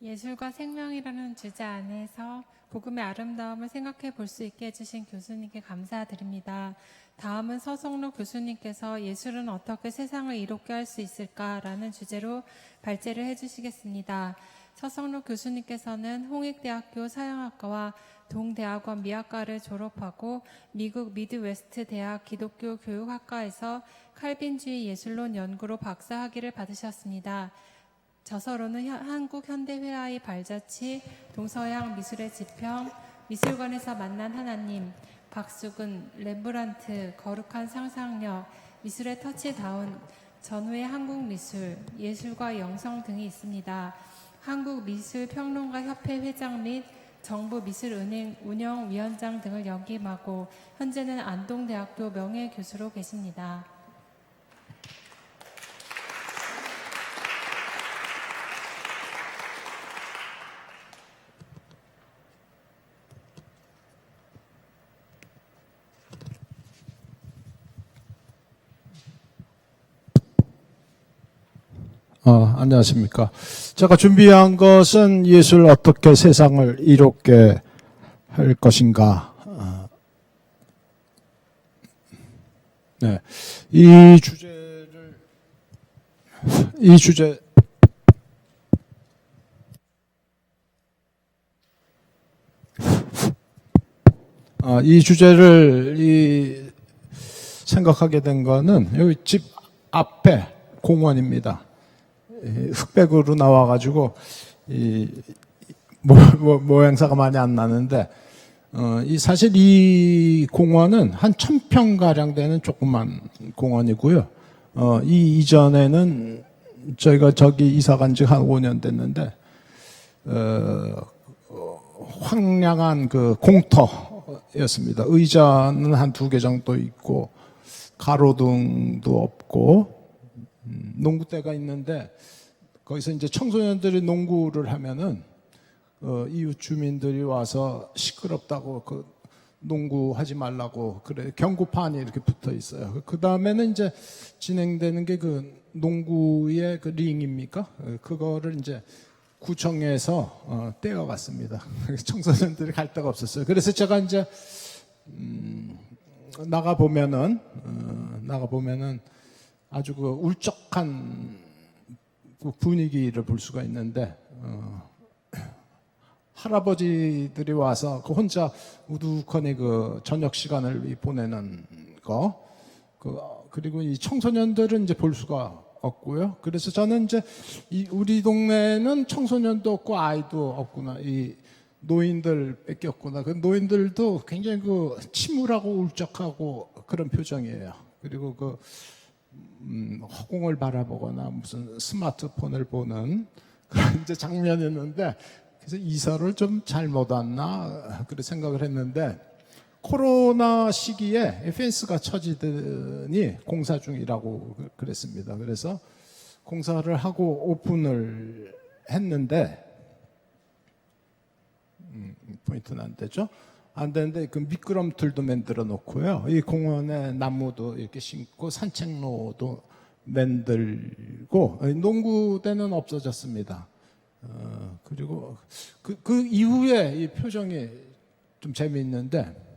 예술과 생명이라는 주제 안에서 복음의 아름다움을 생각해 볼 수 있게 해주신 교수님께 감사드립니다. 다음은 서성록 교수님께서 예술은 어떻게 세상을 이롭게 할 수 있을까라는 주제로 발제를 해주시겠습니다. 서성록 교수님께서는 홍익대학교 서양학과와 동대학원 미학과를 졸업하고 미국 미드웨스트 대학 기독교 교육학과에서 칼빈주의 예술론 연구로 박사학위를 받으셨습니다. 저서로는 한국 현대회화의 발자취, 동서양 미술의 지평, 미술관에서 만난 하나님, 박수근, 렘브란트, 거룩한 상상력, 미술의 터치다운, 전후의 한국 미술, 예술과 영성 등이 있습니다. 한국미술평론가협회 회장 및 정부 미술은행 운영위원장 등을 역임하고 현재는 안동대학교 명예교수로 계십니다. 안녕하십니까. 제가 준비한 것은 예술 어떻게 세상을 이롭게 할 것인가. 네. 이 주제를 생각하게 된 거는 여기 집 앞에 공원입니다. 흑백으로 나와가지고 모양새가 많이 안 나는데 사실 이 공원은 한 1000평 가량 되는 조그만 공원이고요. 이전에는 저희가 저기 이사 간 지 한 5년 됐는데 황량한 그 공터였습니다. 의자는 한 2개 정도 있고 가로등도 없고 농구대가 있는데 거기서 이제 청소년들이 농구를 하면은 이웃 주민들이 와서 시끄럽다고 그 농구하지 말라고 그래 경고판이 이렇게 붙어 있어요. 그 다음에는 이제 진행되는 게 그 농구의 그 링입니까? 그거를 이제 구청에서 떼어갔습니다. 청소년들이 갈 데가 없었어요. 그래서 제가 이제 나가 보면은 아주 그 울적한 분위기를 볼 수가 있는데 할아버지들이 와서 그 혼자 우두커니 그 저녁 시간을 보내는 거 그리고 이 청소년들은 이제 볼 수가 없고요. 그래서 저는 이제 우리 동네는 청소년도 없고 아이도 없구나. 이 노인들밖에 없구나. 그 노인들도 굉장히 그 침울하고 울적하고 그런 표정이에요. 그리고 그 허공을 바라보거나 무슨 스마트폰을 보는 그런 이제 장면이었는데 그래서 이사를 좀 잘못 왔나 그렇게 생각을 했는데 코로나 시기에 펜스가 쳐지더니 공사 중이라고 그랬습니다. 그래서 공사를 하고 오픈을 했는데 포인트는 안 되죠. 안 되는데 그 미끄럼틀도 만들어 놓고요. 이 공원에 나무도 이렇게 심고 산책로도 만들고 농구대는 없어졌습니다. 그리고 그 이후에 이 표정이 좀 재미있는데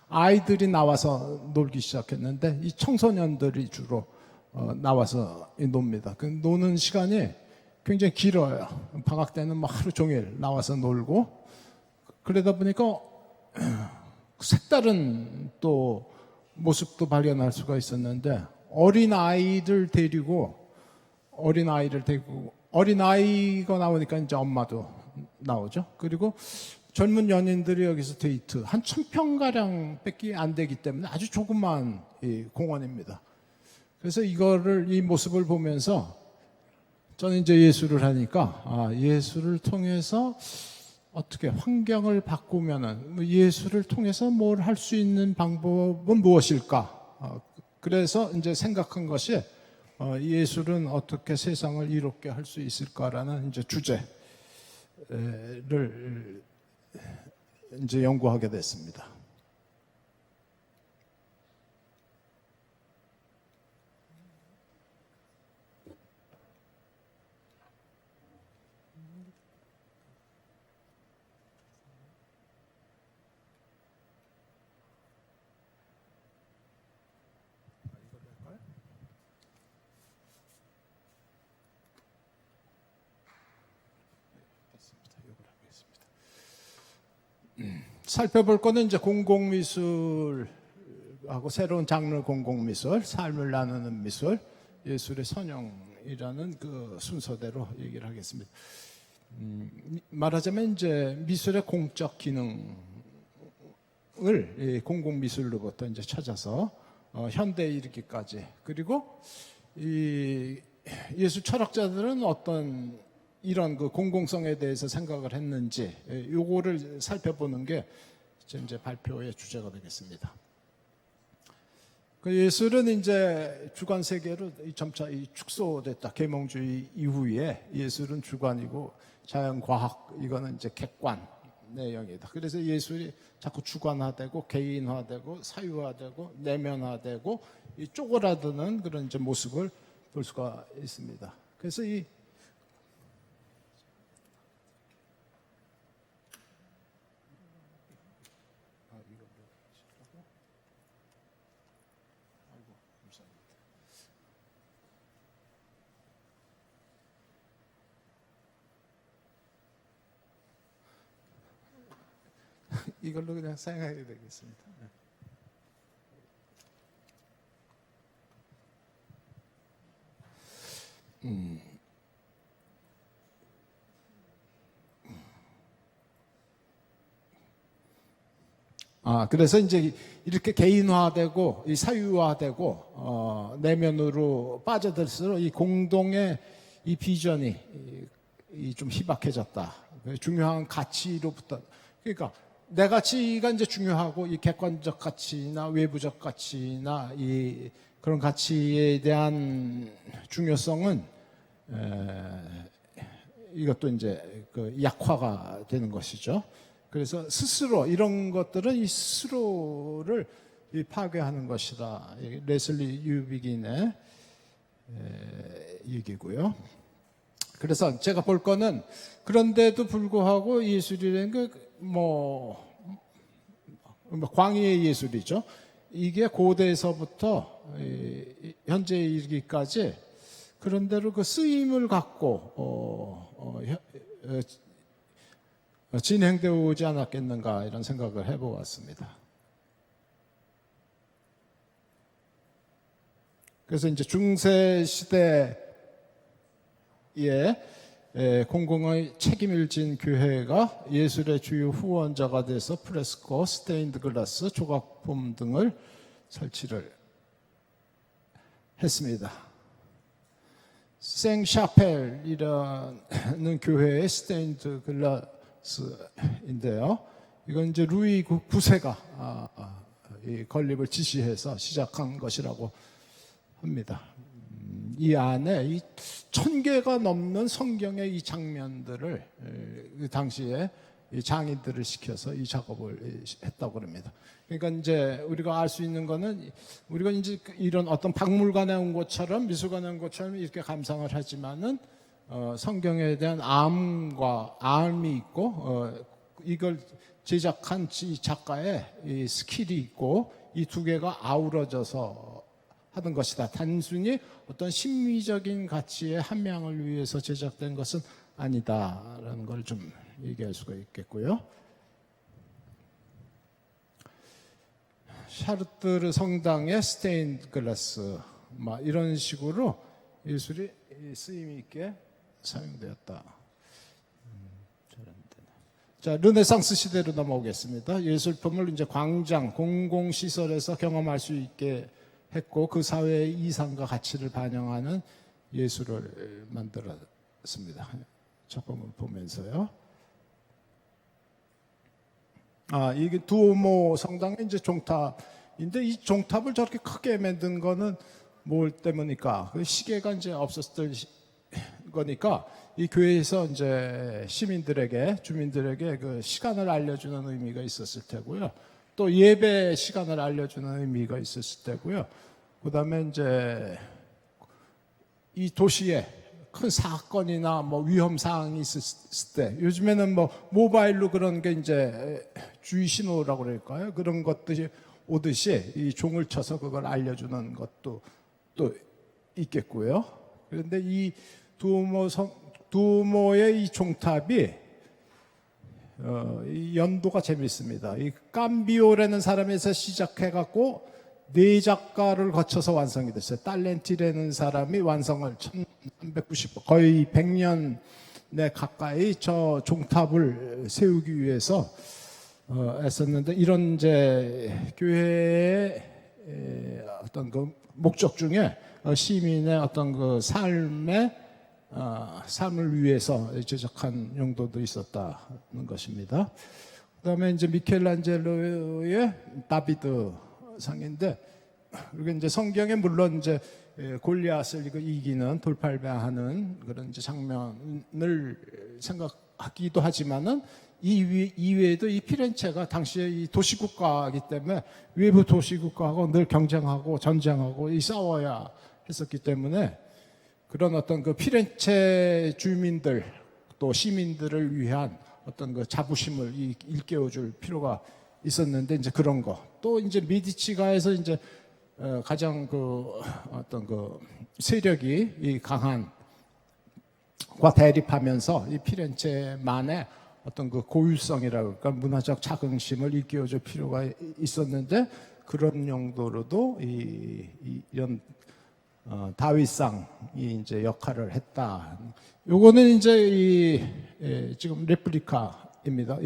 아이들이 나와서 놀기 시작했는데 이 청소년들이 주로 나와서 놉니다. 그 노는 시간이 굉장히 길어요. 방학 때는 뭐 하루 종일 나와서 놀고 그러다 보니까 색다른 또 모습도 발견할 수가 있었는데 어린아이가 나오니까 이제 엄마도 나오죠. 그리고 젊은 연인들이 여기서 데이트 한 1000평가량 밖에 안 되기 때문에 아주 조그만 공원입니다. 그래서 이 모습을 보면서 저는 이제 예술을 하니까 예술을 통해서 어떻게 환경을 바꾸면은 예술을 통해서 뭘 할 수 있는 방법은 무엇일까? 그래서 이제 생각한 것이 예술은 어떻게 세상을 이롭게 할 수 있을까라는 이제 주제를 이제 연구하게 됐습니다. 살펴볼 거는 이제 공공미술하고 새로운 장르 공공미술, 삶을 나누는 미술, 예술의 선형이라는 그 순서대로 얘기를 하겠습니다. 말하자면 이제 미술의 공적 기능을 이 공공미술로부터 이제 찾아서 현대에 이르기까지, 그리고 이 예술 철학자들은 어떤 이런 그 공공성에 대해서 생각을 했는지, 요거를 살펴보는 게 이제 발표의 주제가 되겠습니다. 그 예술은 이제 주관 세계로 점차 축소됐다. 계몽주의 이후에 예술은 주관이고 자연과학 이거는 이제 객관 내용이다. 그래서 예술이 자꾸 주관화되고 개인화되고 사유화되고 내면화되고 이 쪼그라드는 그런 이제 모습을 볼 수가 있습니다. 그래서 이 이걸로 그냥 사용하게 되겠습니다. 그래서 이제 이렇게 개인화되고 이 사유화되고 내면으로 빠져들수록 이 공동의 이 비전이 좀 희박해졌다. 중요한 가치로부터, 그러니까 내 가치가 이제 중요하고 이 객관적 가치나 외부적 가치나 이 그런 가치에 대한 중요성은 이것도 이제 그 약화가 되는 것이죠. 그래서 스스로 이런 것들은 이 스스로를 파괴하는 것이다. 레슬리 유비긴의 얘기고요. 그래서 제가 볼 거는 그런데도 불구하고 예술이라는 게 뭐 광의의 예술이죠. 이게 고대에서부터 현재에 이르기까지 그런대로 그 쓰임을 갖고 진행되어 오지 않았겠는가 이런 생각을 해보았습니다. 그래서 이제 중세 시대에 공공의 책임을 진 교회가 예술의 주요 후원자가 돼서 프레스코, 스테인드 글라스, 조각품 등을 설치를 했습니다. 생샤펠이라는 교회의 스테인드 글라스인데요. 이건 이제 루이 9세가 이 건립을 지시해서 시작한 것이라고 합니다. 이 안에 이 1000개가 넘는 성경의 이 장면들을 그 당시에 이 장인들을 시켜서 이 작업을 했다고 합니다. 그러니까 이제 우리가 알 수 있는 거는 우리가 이제 이런 어떤 박물관에 온 것처럼 미술관에 온 것처럼 이렇게 감상을 하지만은 성경에 대한 암이 있고 이걸 제작한 이 작가의 이 스킬이 있고 이 두 개가 아우러져서 하는 것이다. 단순히 어떤 심미적인 가치의 함양을 위해서 제작된 것은 아니다라는 걸 좀 얘기할 수가 있겠고요. 샤르트르 성당의 스테인드 글라스 이런 식으로 예술이 쓰임 있게 사용되었다. 자, 르네상스 시대로 넘어오겠습니다. 예술품을 이제 광장, 공공시설에서 경험할 수 있게 했고 그 사회의 이상과 가치를 반영하는 예술을 만들었습니다. 작품을 보면서요. 이게 두오모 성당의 이제 종탑인데 이 종탑을 저렇게 크게 만든 거는 뭘 때문일까? 그 시계가 이제 없었을 거니까 이 교회에서 이제 주민들에게 그 시간을 알려주는 의미가 있었을 테고요. 또 예배 시간을 알려주는 의미가 있었을 테고요. 그 다음에 이제 이 도시에 큰 사건이나 뭐 위험 사항이 있을 때 요즘에는 뭐 모바일로 그런 게 이제 주의 신호라고 그럴까요? 그런 것들이 오듯이 이 종을 쳐서 그걸 알려주는 것도 또 있겠고요. 그런데 이 두오모의 이 종탑이 이 연도가 재밌습니다. 이 깜비오라는 사람에서 시작해갖고 네 작가를 거쳐서 완성이 됐어요. 딸렌티라는 사람이 완성을 1390 거의 100년에 가까이 저 종탑을 세우기 위해서 애썼는데, 이런 이제 교회의 어떤 그 목적 중에 시민의 어떤 그 삶을 위해서 제작한 용도도 있었다는 것입니다. 그다음에 이제 미켈란젤로의 다비드 상인데, 그리고 이제 성경에 물론 이제 골리앗을 이기는 돌팔매하는 그런 이제 장면을 생각하기도 하지만은 이외에도 이 피렌체가 당시에 이 도시국가이기 때문에 외부 도시국가하고 늘 경쟁하고 전쟁하고 싸워야 했었기 때문에, 그런 어떤 그 피렌체 주민들 또 시민들을 위한 어떤 그 자부심을 일깨워줄 필요가 있었는데, 이제 그런 거. 또 이제 미디치가에서 이제 가장 그 어떤 그 세력이 이 강한 과 대립하면서 이 피렌체만의 어떤 그 고유성이라고, 그러니까 문화적 자긍심을 일깨워줄 필요가 있었는데, 그런 용도로도 이런 다윗상이 이제 역할을 했다. 요거는 이제 지금 레플리카입니다.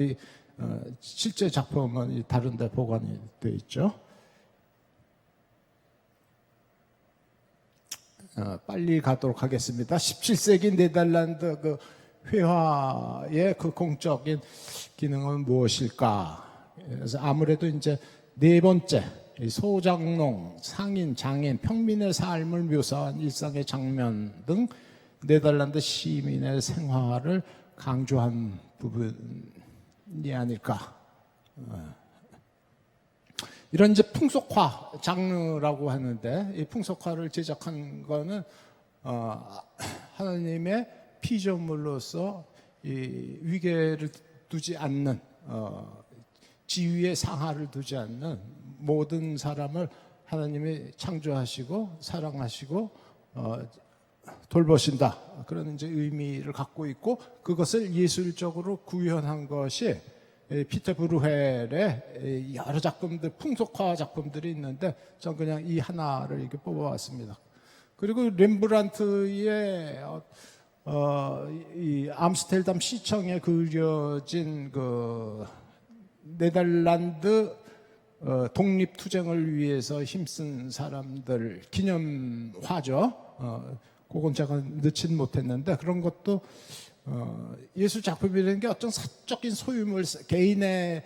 실제 작품은 다른데 보관이 되어 있죠. 빨리 가도록 하겠습니다. 17세기 네덜란드 그 회화의 그 공적인 기능은 무엇일까? 그래서 아무래도 이제 네 번째, 소장농, 상인, 장인, 평민의 삶을 묘사한 일상의 장면 등 네덜란드 시민의 생활을 강조한 부분이 아닐까. 이런 이제 풍속화 장르라고 하는데, 이 풍속화를 제작한 거는 하나님의 피조물로서 이 위계를 두지 않는, 지위의 상하를 두지 않는 모든 사람을 하나님이 창조하시고 사랑하시고 돌보신다, 그런 이제 의미를 갖고 있고, 그것을 예술적으로 구현한 것이 피터 브루헬의 여러 작품들, 풍속화 작품들이 있는데, 전 그냥 이 하나를 이렇게 뽑아왔습니다. 그리고 렘브란트의 이 암스테르담 시청에 그려진 그 네덜란드 독립투쟁을 위해서 힘쓴 사람들 기념화죠. 그건 제가 넣진 못했는데, 그런 것도 예술 작품이라는 게 어떤 사적인 소유물, 개인의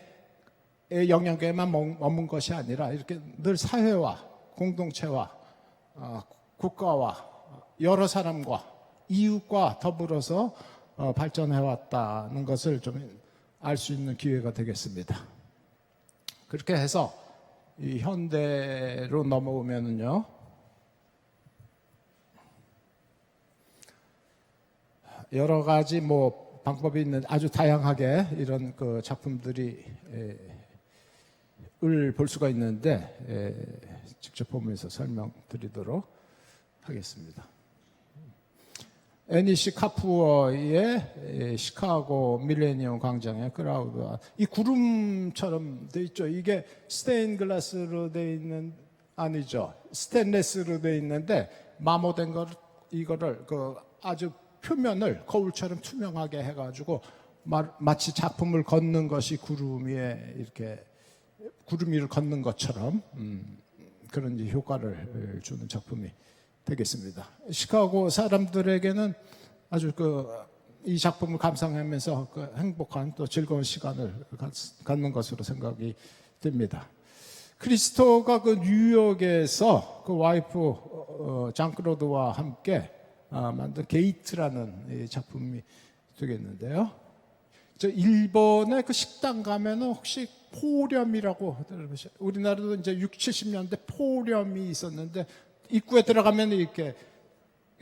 영역에만 머문 것이 아니라 이렇게 늘 사회와 공동체와 국가와 여러 사람과 이웃과 더불어서 발전해 왔다는 것을 좀 알 수 있는 기회가 되겠습니다. 그렇게 해서 이 현대로 넘어오면은요, 여러 가지 뭐 방법이 있는, 아주 다양하게 이런 그 작품들이 을 볼 수가 있는데, 직접 보면서 설명드리도록 하겠습니다. 애니시 카푸어의 시카고 밀레니엄 광장의 크라우드, 이 구름처럼 돼 있죠. 이게 스테인 글라스로 돼 있는, 아니죠, 스테인레스로 돼 있는데 마모된 걸, 이거를 그 아주 표면을 거울처럼 투명하게 해가지고 마치 작품을 걷는 것이 구름 위에 이렇게 구름 위를 걷는 것처럼 그런 효과를 주는 작품이 되겠습니다. 시카고 사람들에게는 아주 이 작품을 감상하면서 행복한 또 즐거운 시간을 갖는 것으로 생각이 됩니다. 크리스토가 뉴욕에서 와이프 장클로드와 함께 만든 게이트라는 작품이 되겠는데요. 저 일본의 식당 가면은 혹시 포렴이라고 들어보셨어요? 우리나라도 이제 60, 70년대 포렴이 있었는데, 입구에 들어가면 이렇게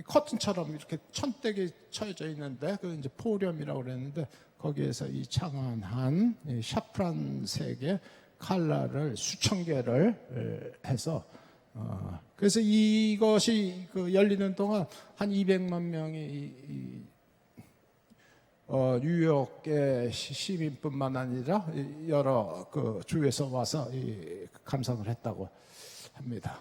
커튼처럼 이렇게 천대기 쳐져 있는데, 그 이제 포렴이라고 그랬는데, 거기에서 이 창안한 샤프란색의 칼라를 수천 개를 해서, 그래서 이것이 열리는 동안 한 200만 명이 뉴욕의 시민뿐만 아니라 여러 그 주에서 와서 감상을 했다고 합니다.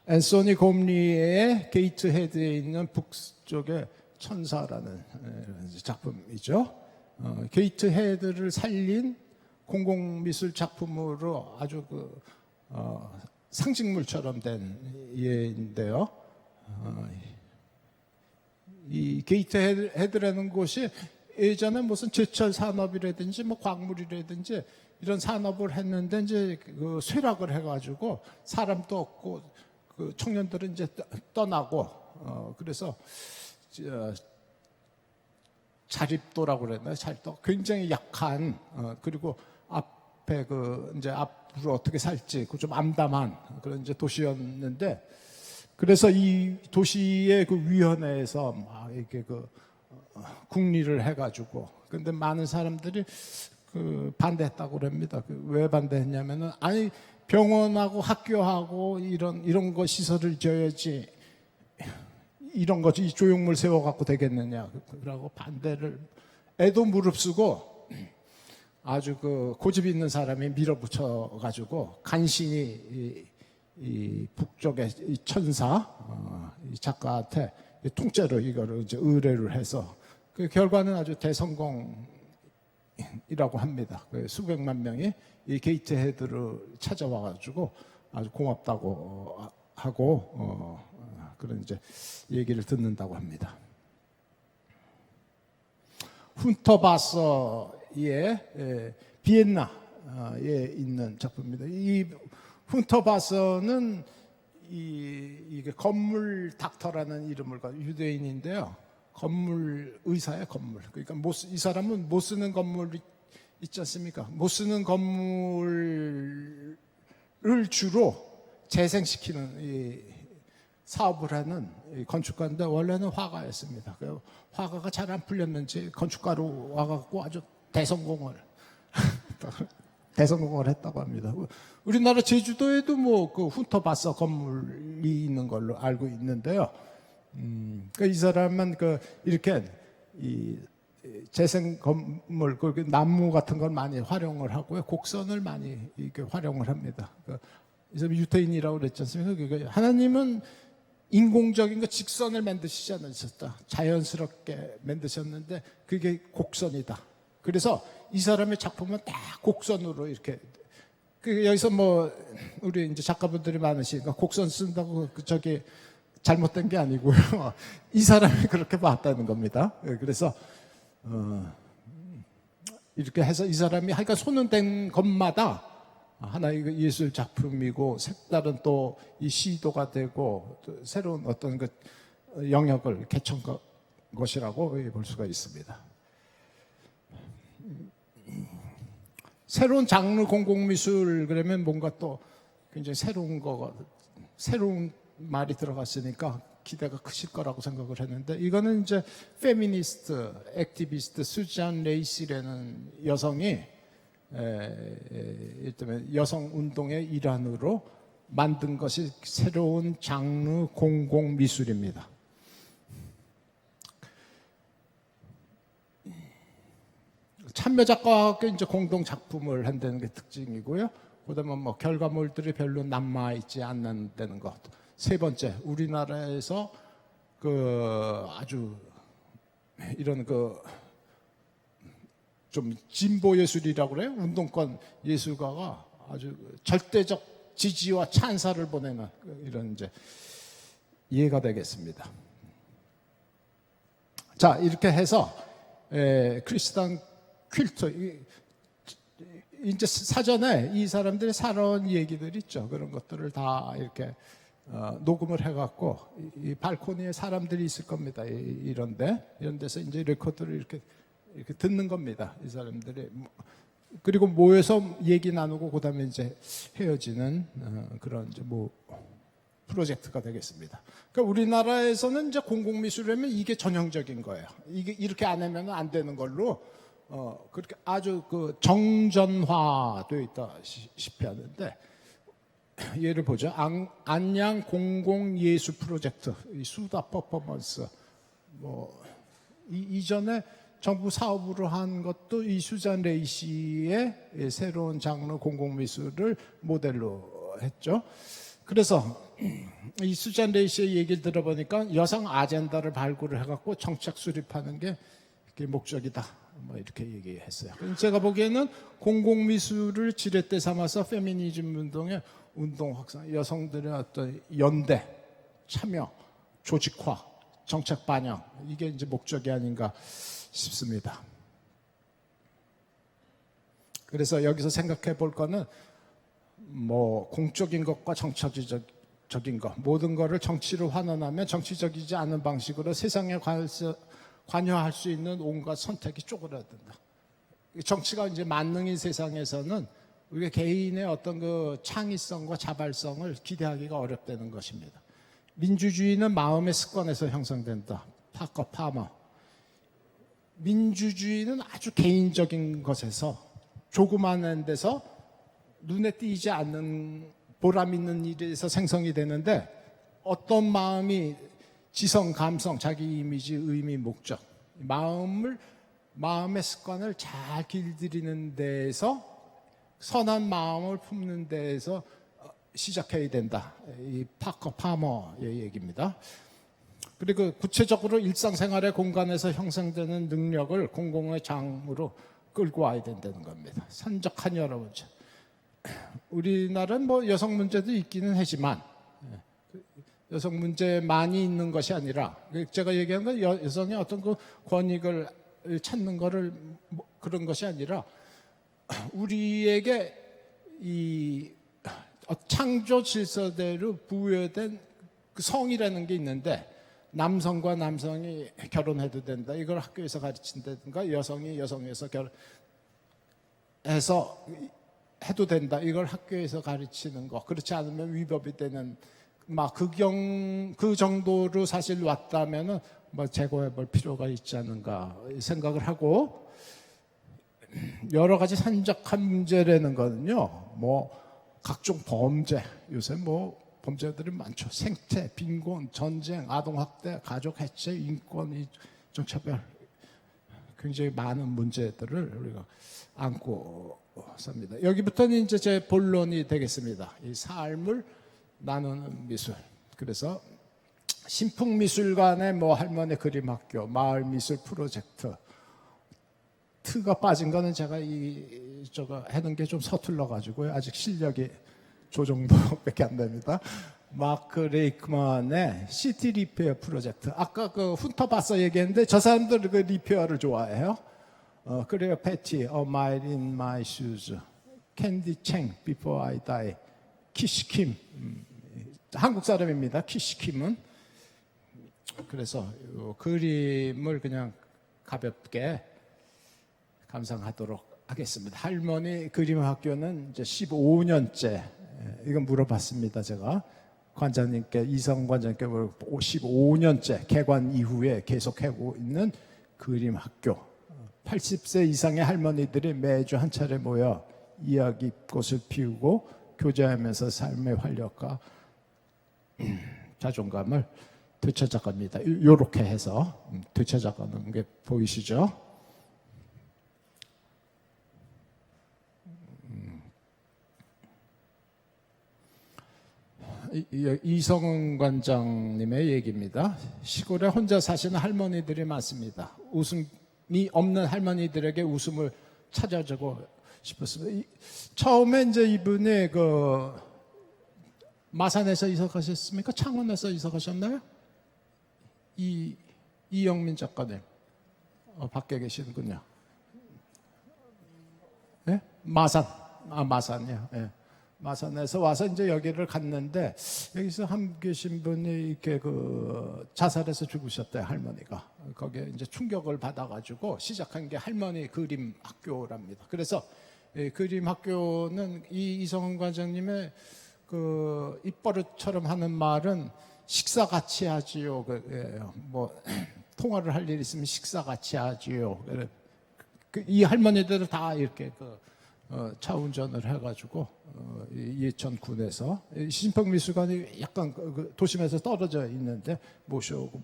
앤소니 곰리의 게이트 헤드에 있는 북쪽의 천사라는 작품이죠. 게이트 헤드를 살린 공공미술 작품으로 아주 상징물처럼 된 예인데요. 이 게이트 헤드라는 곳이 예전에 무슨 제철 산업이라든지 뭐 광물이라든지 이런 산업을 했는데 이제 그 쇠락을 해가지고 사람도 없고 그 청년들은 이제 떠나고 그래서 자립도라고 그랬나요? 자립도 굉장히 약한 그리고 앞에 이제 앞으로 어떻게 살지 그 좀 암담한 그런 이제 도시였는데 그래서 이 도시의 그 위원회에서 막 이렇게 국리를 해가지고 근데 많은 사람들이 반대했다고 그럽니다. 왜 반대했냐면은 아니 병원하고 학교하고 이런 거 시설을 지어야지 이런 거지 조형물 세워갖고 되겠느냐 그러고 반대를 애도 무릅쓰고 아주 고집 있는 사람이 밀어붙여가지고 간신히 이 북쪽의 이 천사 이 작가한테 통째로 이거를 이제 의뢰를 해서 그 결과는 아주 대성공이라고 합니다. 수백만 명이 이 게이트 헤드를 찾아와가지고 아주 고맙다고 하고 그런 이제 얘기를 듣는다고 합니다. 훈터바서의 비엔나에 있는 작품입니다. 이 훈터바서는 이게 건물 닥터라는 이름을 가지고 유대인인데요. 건물 의사예요, 건물. 그러니까 이 사람은 못 쓰는 건물 있지 않습니까? 못 쓰는 건물을 주로 재생시키는 이 사업을 하는 건축가인데 원래는 화가였습니다. 화가가 잘 안 풀렸는지 건축가로 와갖고 아주 대성공을 했다고 합니다. 우리나라 제주도에도 뭐 훈터바서 건물이 있는 걸로 알고 있는데요. 이 사람은 이렇게 이 재생 건물 나무 같은 걸 많이 활용을 하고요. 곡선을 많이 이렇게 활용을 합니다. 이 사람이 유태인이라고 그랬지 않습니까? 하나님은 인공적인 직선을 만드시지 않으셨다. 자연스럽게 만드셨는데 그게 곡선이다. 그래서 이 사람의 작품은 다 곡선으로 이렇게 여기서 뭐 우리 이제 작가분들이 많으시니까 곡선 쓴다고 저기 잘못된 게 아니고요. 이 사람이 그렇게 봤다는 겁니다. 그래서 이렇게 해서 이 사람이 하여간 손은 댄 것마다 하나의 예술 작품이고 색다른 또 이 시도가 되고 또 새로운 어떤 영역을 개척한 것이라고 볼 수가 있습니다. 새로운 장르 공공미술 그러면 뭔가 또 굉장히 새로운 말이 들어갔으니까 기대가 크실 거라고 생각을 했는데 이거는 이제 페미니스트, 액티비스트 수잔 레이시라는 여성이 일단 여성 운동의 일환으로 만든 것이 새로운 장르 공공미술입니다. 참여 작가와 이제 공동 작품을 한다는 게 특징이고요. 그다음에 뭐 결과물들이 별로 남아 있지 않는다는 것. 세 번째, 우리나라에서 아주 이런 좀 진보 예술이라고 그래요. 운동권 예술가가 아주 절대적 지지와 찬사를 보내는 이런 이제 이해가 되겠습니다. 자, 이렇게 해서 크리스탄 퀼트 이제 사전에 이 사람들이 살아온 얘기들 있죠. 그런 것들을 다 이렇게 녹음을 해갖고 이 발코니에 사람들이 있을 겁니다. 이런 데서 이제 레코드를 이렇게 듣는 겁니다. 이 사람들이 그리고 모여서 얘기 나누고 그다음에 이제 헤어지는 그런 이제 프로젝트가 되겠습니다. 그러니까 우리나라에서는 이제 공공미술이라면 이게 전형적인 거예요. 이게 이렇게 안 하면 안 되는 걸로 그렇게 아주 정전화되어 있다시피 하는데 예를 보죠. 안양 공공예술 프로젝트, 이 수다 퍼포먼스 뭐 이전에 정부 사업으로 한 것도 이 수잔 레이시의 새로운 장르 공공미술을 모델로 했죠. 그래서 이 수잔 레이시의 얘기를 들어보니까 여성 아젠다를 발굴을 해갖고 정책 수립하는 게 그게 목적이다. 뭐 이렇게 얘기했어요. 제가 보기에는 공공미술을 지렛대 삼아서 페미니즘 운동의 운동 확산, 여성들의 어떤 연대, 참여, 조직화, 정책 반영, 이게 이제 목적이 아닌가 싶습니다. 그래서 여기서 생각해 볼 거는 뭐 공적인 것과 정치적인 것, 모든 것을 정치로 환원하면 정치적이지 않은 방식으로 세상에 관여할 수 있는 온갖 선택이 쪼그라든다. 정치가 이제 만능인 세상에서는 우리가 개인의 어떤 그 창의성과 자발성을 기대하기가 어렵다는 것입니다. 민주주의는 마음의 습관에서 형성된다. 파커 파머. 민주주의는 아주 개인적인 것에서 조그마한 데서 눈에 띄지 않는 보람 있는 일에서 생성이 되는데 어떤 마음이 지성, 감성, 자기 이미지, 의미, 목적, 마음의 습관을 잘 길들이는 데에서 선한 마음을 품는 데에서 시작해야 된다. 이 파커 파머의 얘기입니다. 그리고 구체적으로 일상생활의 공간에서 형성되는 능력을 공공의 장으로 끌고 와야 된다는 겁니다. 산적한 여러 문제. 우리나라는 뭐 여성 문제도 있기는 하지만 여성 문제만이 있는 것이 아니라 제가 얘기한 건 여성의 어떤 그 권익을 찾는 거를 그런 것이 아니라 우리에게 이 창조 질서대로 부여된 그 성이라는 게 있는데 남성과 남성이 결혼해도 된다. 이걸 학교에서 가르친다든가 여성이 여성에서 결혼해서 해도 된다. 이걸 학교에서 가르치는 거. 그렇지 않으면 위법이 되는 그 정도로 사실 왔다면은 뭐 제고해 볼 필요가 있지 않은가 생각을 하고 여러 가지 산적한 문제라는 거는요. 뭐 각종 범죄 요새 뭐 범죄들이 많죠. 생태, 빈곤, 전쟁, 아동학대, 가족해체, 인권, 인종차별 굉장히 많은 문제들을 우리가 안고 삽니다. 여기부터는 이제 제 본론이 되겠습니다. 이 삶을 나누는 미술. 그래서 신풍미술관의 뭐 할머니 그림학교, 마을미술 프로젝트 트가 빠진 거는 제가 저거 하는 게 좀 서툴러 가지고요. 아직 실력이 저 정도밖에 안 됩니다. 마크 레이크만의 시티 리페어 프로젝트. 아까 그 훈터바서 얘기했는데 저 사람들 그 리페어를 좋아해요. 그래요. 패티, A Mile in My Shoes, 캔디 챙, Before I Die, 키시킴. 한국 사람입니다. 키시킴은. 그래서 그림을 그냥 가볍게 감상하도록 하겠습니다. 할머니 그림 학교는 이제 15년째 이건 물어봤습니다. 제가 관장님께 이성 관장님께 15년째 개관 이후에 계속하고 있는 그림 학교. 80세 이상의 할머니들이 매주 한 차례 모여 이야기 꽃을 피우고 교제하면서 삶의 활력과 자존감을 되찾아갑니다. 이렇게 해서 되찾아가는 게 보이시죠? 이성은 관장님의 얘기입니다. 시골에 혼자 사시는 할머니들이 많습니다. 웃음이 없는 할머니들에게 웃음을 찾아주고 싶었습니다. 처음에 이제 이분이 그 마산에서 이사가셨습니까? 창원에서 이사가셨나요? 이영민 작가님 밖에 계시는군요. 네? 마산이요. 네. 마산에서 와서 이제 여기를 갔는데 여기서 한 계신 분이 이렇게 그 자살해서 죽으셨대요. 할머니가 거기에 이제 충격을 받아가지고 시작한 게 할머니 그림 학교랍니다. 그래서 그림 학교는 이성은 관장님의 그 입버릇처럼 하는 말은 식사 같이 하지요. 뭐 통화를 할 일 있으면 식사 같이 하지요. 이 할머니들은 다 이렇게 차 운전을 해가지고 이 예천군에서 신평미술관이 약간 그 도심에서 떨어져 있는데 모셔오고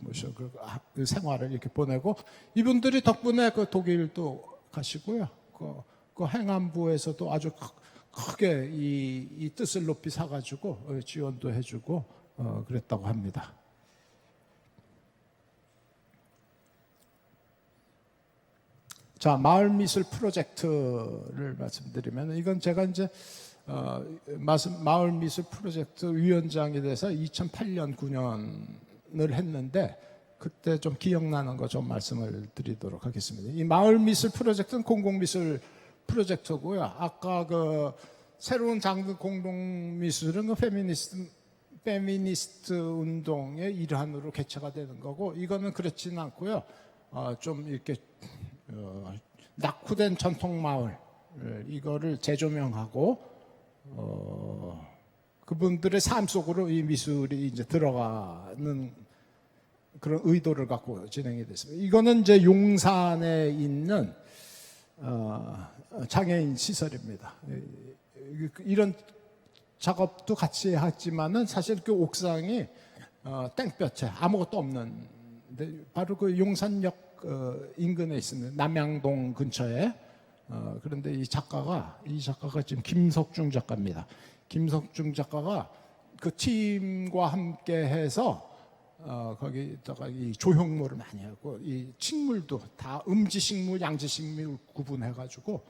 그 생활을 이렇게 보내고, 이분들이 덕분에 그 독일도 가시고요. 그 행안부에서도 아주 크게 이 뜻을 높이 사가지고 지원도 해주고 그랬다고 합니다. 자, 마을 미술 프로젝트를 말씀드리면, 이건 제가 이제 마을 미술 프로젝트 위원장이 돼서 2008년, 9년을 했는데, 그때 좀 기억나는 거 좀 말씀을 드리도록 하겠습니다. 이 마을 미술 프로젝트는 공공미술 프로젝트고요. 아까 그 새로운 장르 공동미술은 그 페미니스트 운동의 일환으로 개최가 되는 거고, 이거는 그렇지는 않고요. 좀 이렇게 낙후된 전통 마을 이거를 재조명하고 그분들의 삶 속으로 이 미술이 이제 들어가는 그런 의도를 갖고 진행이 됐습니다. 이거는 이제 용산에 있는 장애인 시설입니다. 이런 작업도 같이 하지만은 사실 그 옥상이 땡볕에 아무것도 없는데, 바로 그 용산역 인근에 있습니다. 남양동 근처에. 그런데 이 작가가 지금 김석중 작가입니다. 김석중 작가가 그 팀과 함께 해서 거기다가 이 조형물을 많이 하고, 이 식물도 다 음지식물, 양지식물 구분해가지고,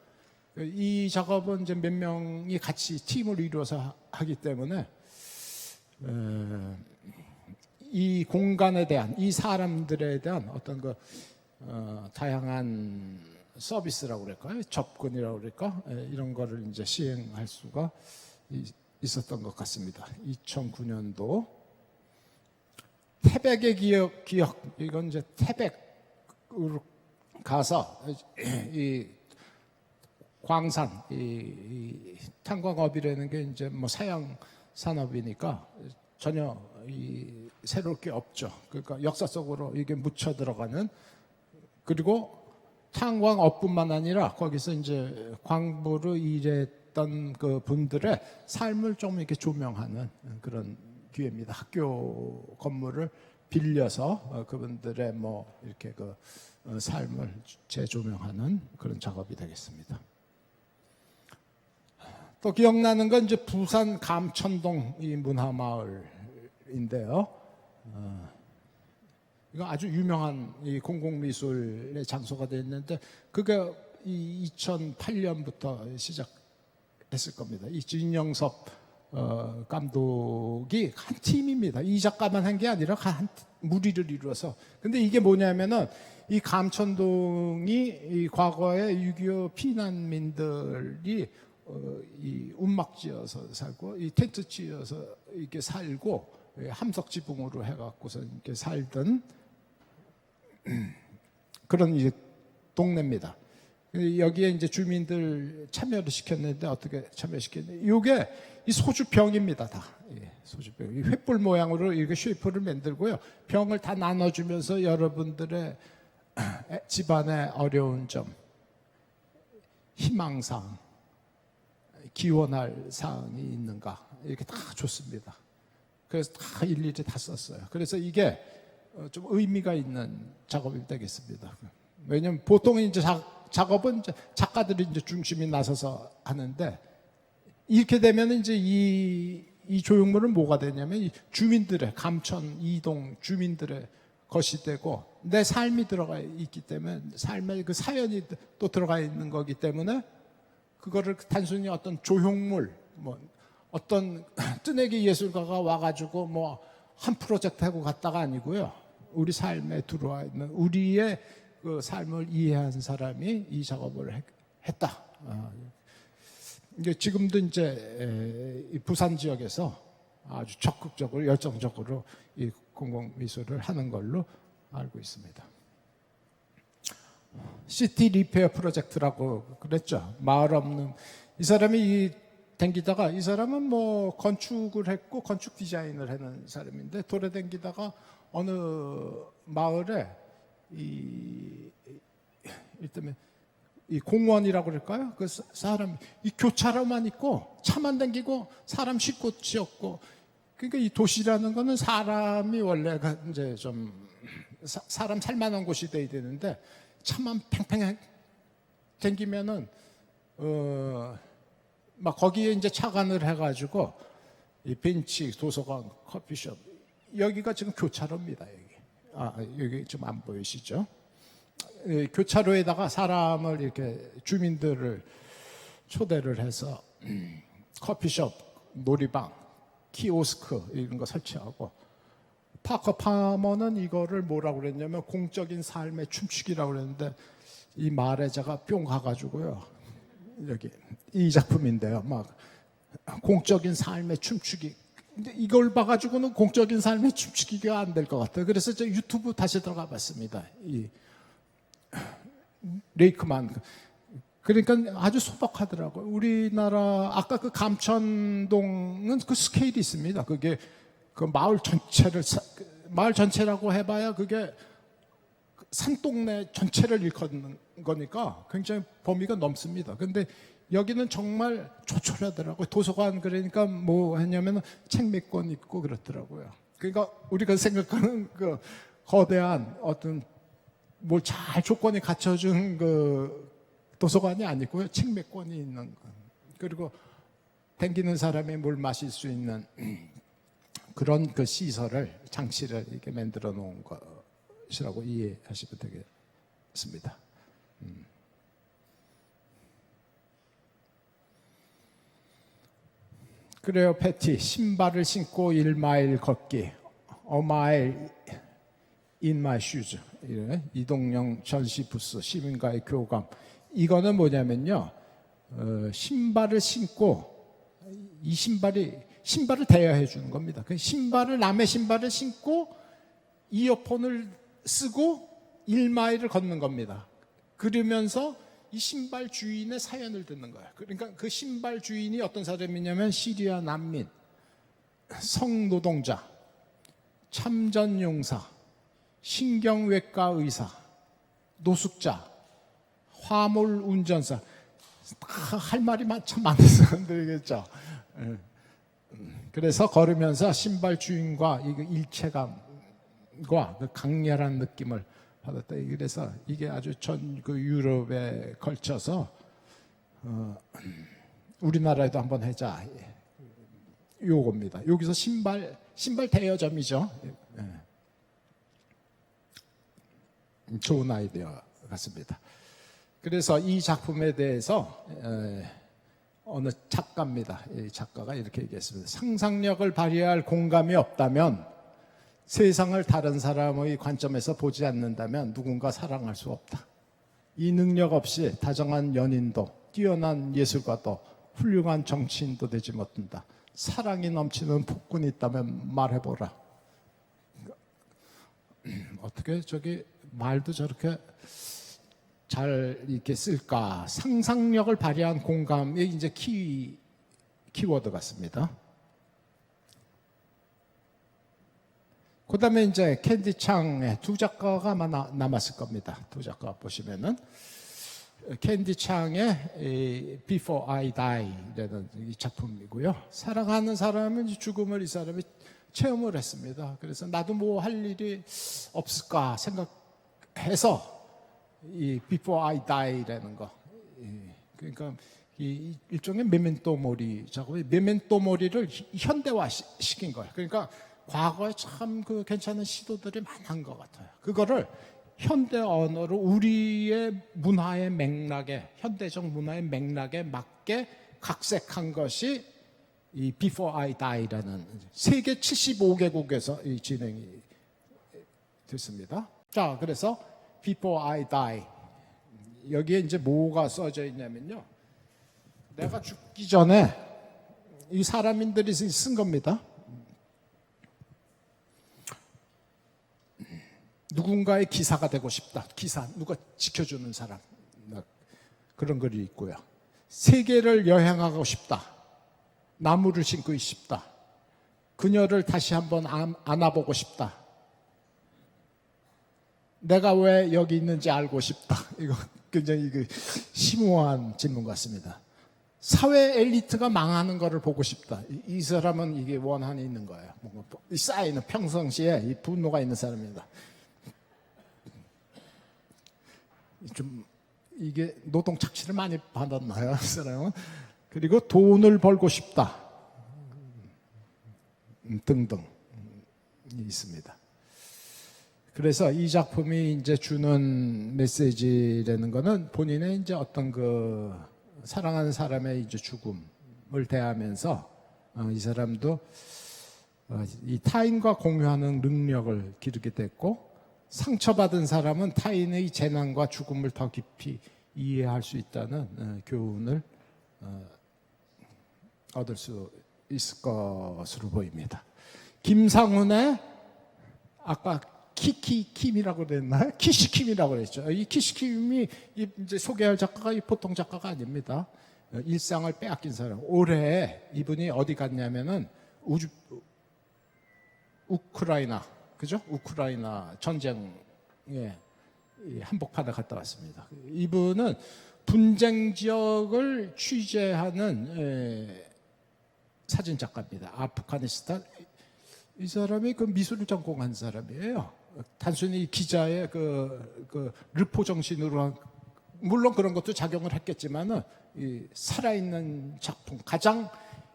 이 작업은 이제 몇 명이 같이 팀을 이루어서 하기 때문에 이 공간에 대한, 이 사람들에 대한 어떤 그 다양한 서비스라고 그럴까요? 접근이라고 그럴까? 이런 거를 이제 시행할 수가 있었던 것 같습니다. 2009년도 태백의 기억, 이건 이제 태백으로 가서 이 광산, 이 탄광업이라는 게 이제 뭐 사양 산업이니까 전혀 새로울 게 없죠. 그러니까 역사 속으로 이게 묻혀 들어가는, 그리고 탄광업뿐만 아니라 거기서 이제 광부로 일했던 그 분들의 삶을 좀 이렇게 조명하는 그런 기회입니다. 학교 건물을 빌려서 그분들의 뭐 이렇게 그 삶을 재조명하는 그런 작업이 되겠습니다. 또 기억나는 건 이제 부산 감천동 이 문화마을인데요. 이거 아주 유명한 이 공공미술의 장소가 되어 있는데, 그게 이 2008년부터 시작했을 겁니다. 이 진영섭 감독이 한 팀입니다. 이 작가만 한 게 아니라 한 무리를 이루어서. 근데 이게 뭐냐면은 이 감천동이 이 과거에 6.25 피난민들이 이 움막지어서 살고, 이 텐트 치어서 이렇게 살고, 함석 지붕으로 해갖고서 이렇게 살던 그런 이제 동네입니다. 여기에 이제 주민들 참여를 시켰는데, 어떻게 참여시켰는데, 이게 이 소주병입니다, 다. 소주병. 이 횃불 모양으로 이렇게 쉐이프를 만들고요. 병을 다 나눠주면서 여러분들의 집안의 어려운 점, 희망사항, 기원할 사항이 있는가, 이렇게 다 줬습니다. 그래서 다 일일이 다 썼어요. 그래서 이게 좀 의미가 있는 작업이 되겠습니다. 왜냐하면 보통 이제 작업은 이제 작가들이 이제 중심이 나서서 하는데, 이렇게 되면 이제 이 조형물은 뭐가 되냐면 이 주민들의, 감천 이동 주민들의 것이 되고, 내 삶이 들어가 있기 때문에, 삶의 그 사연이 또 들어가 있는 거기 때문에, 그거를 단순히 어떤 조형물, 뭐 어떤 뜨내기 예술가가 와가지고 뭐 한 프로젝트 하고 갔다가 아니고요. 우리 삶에 들어와 있는 우리의 그 삶을 이해한 사람이 이 작업을 했다. 이제 지금도 이제 부산 지역에서 아주 적극적으로, 열정적으로 이 공공미술을 하는 걸로 알고 있습니다. 시티 리페어 프로젝트라고 그랬죠. 마을 없는, 이 사람이 댕기다가, 이 사람은 뭐 건축을 했고 건축 디자인을 하는 사람인데, 돌아댕기다가 어느 마을에 일테면 이 공원이라고 그럴까요? 그 사람 이 교차로만 있고 차만 다니고 사람 쉴 곳이 없고, 그러니까 이 도시라는 거는 사람이 원래가 이제 좀 사람 살만한 곳이 돼야 되는데 차만 팽팽 다니면은 막 거기에 이제 차관을 해가지고 이 벤치, 도서관, 커피숍, 여기가 지금 교차로입니다. 여기 좀 안 보이시죠? 교차로에다가 사람을 이렇게 주민들을 초대를 해서 커피숍, 놀이방, 키오스크 이런 거 설치하고, 파커 파머는 이거를 뭐라고 그랬냐면 공적인 삶의 춤추기라고 그랬는데, 이 말에자가 뿅 가가지고요, 여기 이 작품인데요, 막 공적인 삶의 춤추기. 근데 이걸 봐가지고는 공적인 삶의 춤추기가 안 될 것 같아요. 그래서 저 유튜브 다시 들어가 봤습니다. 이 레이크만. 그러니까 아주 소박하더라고요. 우리나라 아까 그 감천동은 그 스케일이 있습니다. 그게 그 마을 전체라고 해봐야 그게 산동네 전체를 일컫는 거니까 굉장히 범위가 넘습니다. 근데 여기는 정말 조촐하더라고요. 도서관 그러니까 뭐 했냐면 책 몇 권 있고 그렇더라고요. 그러니까 우리가 생각하는 그 거대한 어떤 뭘 잘 조건이 갖춰준 그 도서관이 아니고요. 책 몇 권이 있는 거. 그리고 댕기는 사람이 물 마실 수 있는 그런 그 시설을, 장치를 이렇게 만들어 놓은 것이라고 이해하시면 되겠습니다. 그래요, 패티. 신발을 신고 1마일 걷기. A mile in my shoes. 이동영 전시부스, 시민과의 교감. 이거는 뭐냐면요, 신발을 신고, 이 신발을 대여해 주는 겁니다. 그 남의 신발을 신고 이어폰을 쓰고 1마일을 걷는 겁니다. 그러면서 이 신발 주인의 사연을 듣는 거예요. 그러니까 그 신발 주인이 어떤 사람이냐면 시리아 난민, 성노동자, 참전용사, 신경외과 의사, 노숙자, 화물 운전사. 할 말이 참 많은 사람들이겠죠. 그래서 걸으면서 신발 주인과 이 일체감과 그 강렬한 느낌을 받았다. 그래서 이게 아주 전 그 유럽에 걸쳐서 우리나라에도 한번 하자. 요겁니다. 여기서 신발 대여점이죠. 좋은 아이디어 같습니다. 그래서 이 작품에 대해서 어느 작가입니다. 이 작가가 이렇게 얘기했습니다. 상상력을 발휘할 공감이 없다면, 세상을 다른 사람의 관점에서 보지 않는다면 누군가 사랑할 수 없다. 이 능력 없이 다정한 연인도, 뛰어난 예술가도, 훌륭한 정치인도 되지 못한다. 사랑이 넘치는 폭군이 있다면 말해보라. 어떻게 저기 말도 저렇게 잘 이렇게 쓸까? 상상력을 발휘한 공감이 이제 키워드 같습니다. 그 다음에 이제 캔디 창의 두 작가가 아마 남았을 겁니다. 두 작가 보시면은 캔디 창의 Before I Die라는 이 작품이고요. 사랑하는 사람은 죽음을 이 사람이 체험을 했습니다. 그래서 나도 뭐 할 일이 없을까 생각해서 이 Before I Die라는 거, 그러니까 이 일종의 메멘토 모리 작업이, 메멘토 모리를 현대화 시킨 거예요. 그러니까 과거에 참 그 괜찮은 시도들이 많은 것 같아요. 그거를 현대 언어로 우리의 문화의 맥락에, 현대적 문화의 맥락에 맞게 각색한 것이 이 Before I Die라는 세계 75개국에서 진행이 됐습니다. 자, 그래서 Before I Die, 여기에 이제 뭐가 써져 있냐면요, 내가 죽기 전에 이 사람인들이 쓴 겁니다. 누군가의 기사가 되고 싶다. 기사, 누가 지켜주는 사람, 그런 글이 있고요. 세계를 여행하고 싶다. 나무를 심고 싶다. 그녀를 다시 한번 안아보고 싶다. 내가 왜 여기 있는지 알고 싶다. 이거 굉장히 심오한 질문 같습니다. 사회 엘리트가 망하는 것을 보고 싶다. 이 사람은 이게 원한이 있는 거예요. 뭔가 쌓이는 평상시에 이 분노가 있는 사람입니다. 좀 이게 노동 착취를 많이 받았나요, 이 사람은? 그리고 돈을 벌고 싶다. 등등 있습니다. 그래서 이 작품이 이제 주는 메시지라는 거는 본인의 이제 어떤 사랑하는 사람의 이제 죽음을 대하면서 이 사람도 이 타인과 공유하는 능력을 기르게 됐고, 상처받은 사람은 타인의 재난과 죽음을 더 깊이 이해할 수 있다는 교훈을 얻을 수 있을 것으로 보입니다. 김상훈의 아까 키키킴이라고 그랬나요? 키시킴이라고 그랬죠. 이 키시킴이 이제 소개할 작가가 보통 작가가 아닙니다. 일상을 빼앗긴 사람. 올해 이분이 어디 갔냐면은 우크라이나, 그죠? 우크라이나 전쟁에 한복판에 갔다 왔습니다. 이분은 분쟁 지역을 취재하는 사진 작가입니다. 아프가니스탄. 이 사람이 미술을 전공한 사람이에요. 단순히 기자의 르포 정신으로, 물론 그런 것도 작용을 했겠지만은 이 살아있는 작품, 가장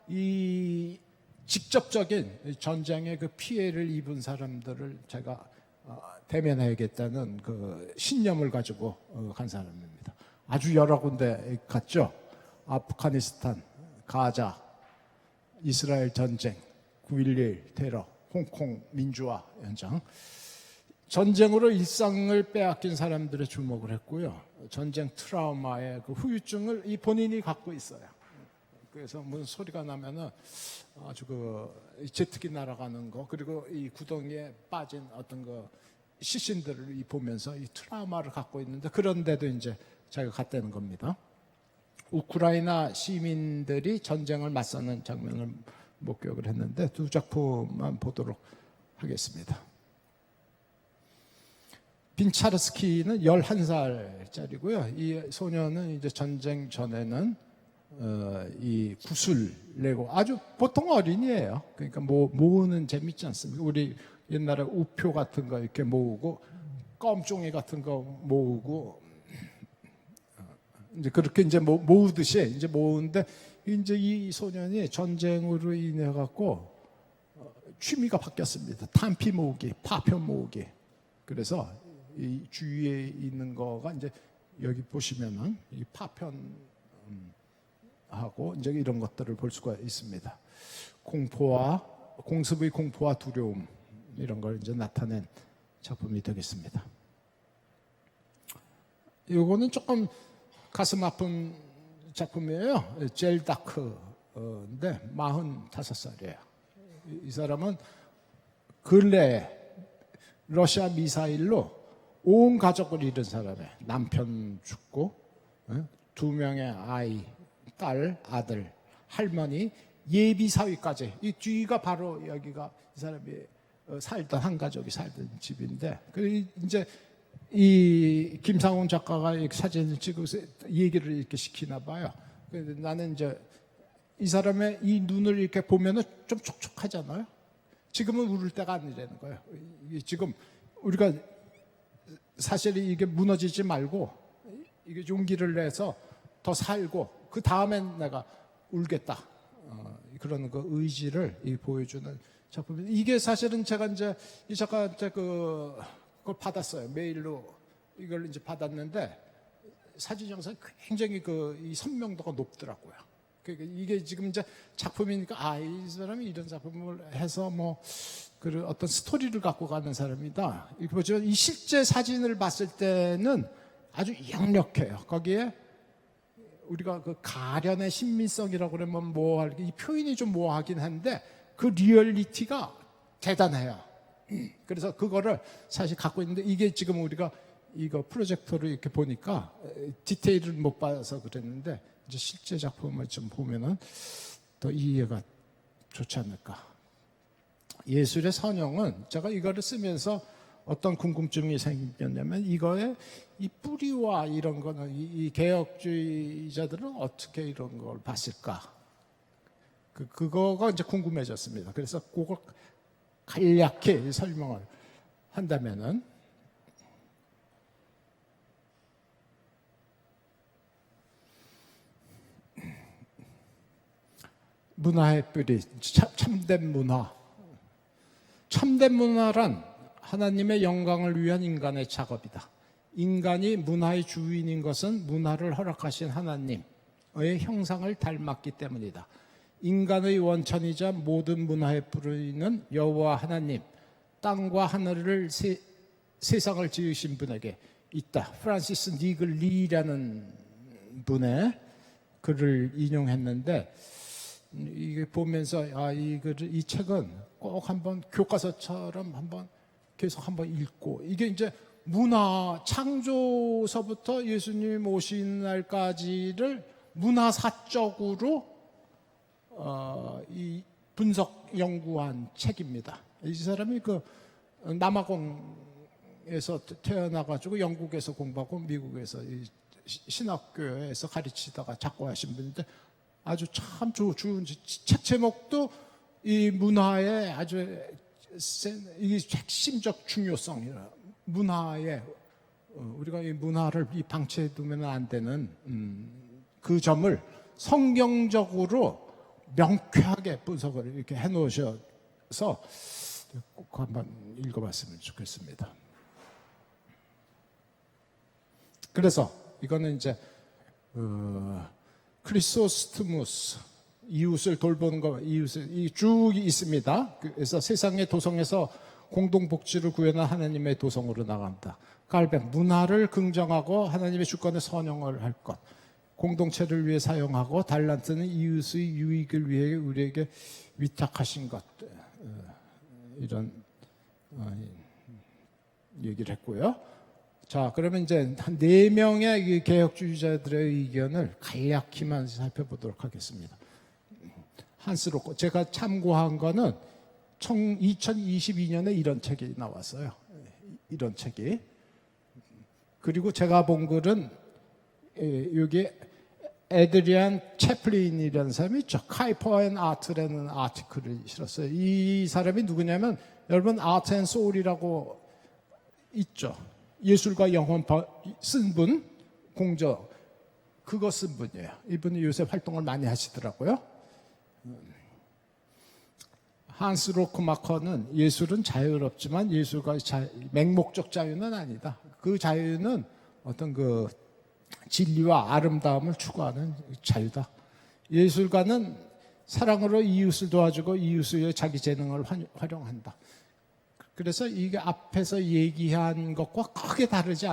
이 직접적인 전쟁의 피해를 입은 사람들을 제가 대면해야겠다는 신념을 가지고 간 사람입니다. 아주 여러 군데 갔죠. 아프가니스탄, 가자, 이스라엘 전쟁, 9.11 테러, 홍콩 민주화 현장. 전쟁으로 일상을 빼앗긴 사람들의 주목을 했고요. 전쟁 트라우마의 후유증을 이 본인이 갖고 있어요. 그래서 무슨 소리가 나면은 아주 제트기 날아가는 거, 그리고 이 구덩이에 빠진 어떤 시신들을 보면서 이 트라우마를 갖고 있는데, 그런데도 이제 자기가 갔다는 겁니다. 우크라이나 시민들이 전쟁을 맞서는 장면을 목격을 했는데, 두 작품만 보도록 하겠습니다. 빈차르스키는 11살짜리고요. 이 소녀는 이제 전쟁 전에는 이 구슬 내고, 아주 보통 어린이에요. 그러니까 모으는 재밌지 않습니까? 우리 옛날에 우표 같은 거 이렇게 모으고, 껌종이 같은 거 모으고, 이제 그렇게 이제 모으듯이 이제 모으는데, 이제 이 소년이 전쟁으로 인해 갖고 취미가 바뀌었습니다. 탄피 모으기, 파편 모으기. 그래서 이 주위에 있는 거가 이제 여기 보시면은 이 파편 하고 이제 이런 것들을 볼 수가 있습니다. 공습의 공포와 두려움, 이런 걸 이제 나타낸 작품이 되겠습니다. 요거는 조금 가슴 아픈 작품이에요. 젤다크인데 45살이에요. 이 사람은 근래에 러시아 미사일로 온 가족을 잃은 사람이에요. 남편 죽고 2명의 아이, 딸, 아들, 할머니, 예비 사위까지. 이 뒤가 바로 여기가 이 사람이 살던, 한 가족이 살던 집인데, 그 이제 이 김상훈 작가가 사진을 찍어서 얘기를 이렇게 시키나 봐요. 나는 이제 이 사람의 이 눈을 이렇게 보면은 좀 촉촉하잖아요. 지금은 울을 때가 아니라는 거예요. 지금 우리가 사실 이게 무너지지 말고 이게 용기를 내서 더 살고 그 다음엔 내가 울겠다. 그런 의지를 보여주는 작품입니다. 이게 사실은 제가 이제 이 작가한테 그걸 받았어요. 메일로 이걸 이제 받았는데 사진 영상이 굉장히 이 선명도가 높더라고요. 그러니까 이게 지금 이제 작품이니까 이 사람이 이런 작품을 해서 그 어떤 스토리를 갖고 가는 사람이다. 이렇게 보지만 이 실제 사진을 봤을 때는 아주 역력해요. 거기에 우리가 가련의 신미성이라고 그러면 이 표현이 좀 모호하긴 한데 그 리얼리티가 대단해요. 그래서 그거를 사실 갖고 있는데, 이게 지금 우리가 이거 프로젝터로 이렇게 보니까 디테일을 못 봐서 그랬는데, 이제 실제 작품을 좀 보면은 더 이해가 좋지 않을까. 예술의 선형은 제가 이거를 쓰면서 어떤 궁금증이 생겼냐면 이거에 이 뿌리와 이런 거는 이 개혁주의자들은 어떻게 이런 걸 봤을까? 그거가 이제 궁금해졌습니다. 그래서 그걸 간략히 설명을 한다면은 문화의 뿌리, 참된 문화. 참된 문화란 하나님의 영광을 위한 인간의 작업이다. 인간이 문화의 주인인 것은 문화를 허락하신 하나님의 형상을 닮았기 때문이다. 인간의 원천이자 모든 문화의 뿌리는 여호와 하나님, 땅과 하늘을 세상을 지으신 분에게 있다. 프란시스 니글 리라는 분의 글을 인용했는데 이게 보면서 이 책은 꼭 한번 교과서처럼 한번 계속 한번 읽고 이게 이제 문화 창조서부터 예수님 오신 날까지를 문화사적으로 이 분석 연구한 책입니다. 이 사람이 그 남아공에서 태어나가지고 영국에서 공부하고 미국에서 이 신학교에서 가르치다가 작고하신 분인데 아주 참 좋은 책 제목도 이 문화의 아주 이 핵심적 중요성이라 문화의 우리가 이 문화를 이 방치해 두면 안 되는 그 점을 성경적으로 명쾌하게 분석을 이렇게 해놓으셔서 꼭 한번 읽어봤으면 좋겠습니다. 그래서 이거는 이제 크리소스토무스 이웃을 돌보는 거 이웃을 이 쭉 있습니다. 그래서 세상의 도성에서 공동복지를 구현한 하나님의 도성으로 나간다. 갈뱅 문화를 긍정하고 하나님의 주권에 선용을 할 것. 공동체를 위해 사용하고 달란트는 이웃의 유익을 위해 우리에게 위탁하신 것. 이런 얘기를 했고요. 자, 그러면 이제 한 4명의 개혁주의자들의 의견을 간략히만 살펴보도록 하겠습니다. 한스 로커, 제가 참고한 거는 2022년에 이런 책이 나왔어요. 이런 책이. 그리고 제가 본 글은 여기 에드리안 채플린이라는 사람이 있죠. 카이퍼 앤 아트라는 아티클을 실었어요. 이 사람이 누구냐면 여러분 아트 앤 소울이라고 있죠. 예술과 영혼 쓴 분, 공저 그거 쓴 분이에요. 이분이 요새 활동을 많이 하시더라고요. 한스 로크마커는 예술은 자유롭지만 예술과 맹목적 자유는 아니다. 그 자유는 어떤 그 진리와 아름다움을 추구하는 자유다. 예술가는 사랑으로 이웃을 도와주고 이웃을 위해 자기 재능을 활용한다. 그래서 이게 앞에서 얘기한 것과 크게 다르지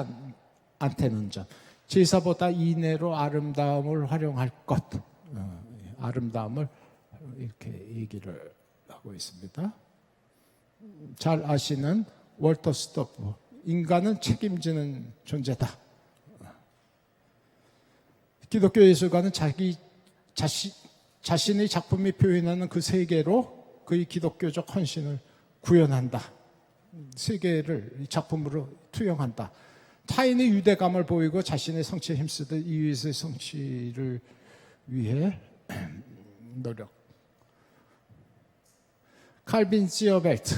않다는 점. 제사보다 이내로 아름다움을 활용할 것. 아름다움을 이렇게 얘기를 하고 있습니다. 잘 아시는 월터 스토프. 인간은 책임지는 존재다. 기독교 예술가는 자신의 작품이 표현하는 그 세계로 그의 기독교적 헌신을 구현한다. 세계를 이 작품으로 투영한다. 타인의 유대감을 보이고 자신의 성취에 힘쓰듯 이웃의 성취를 위해 노력. 칼빈 지어벨트,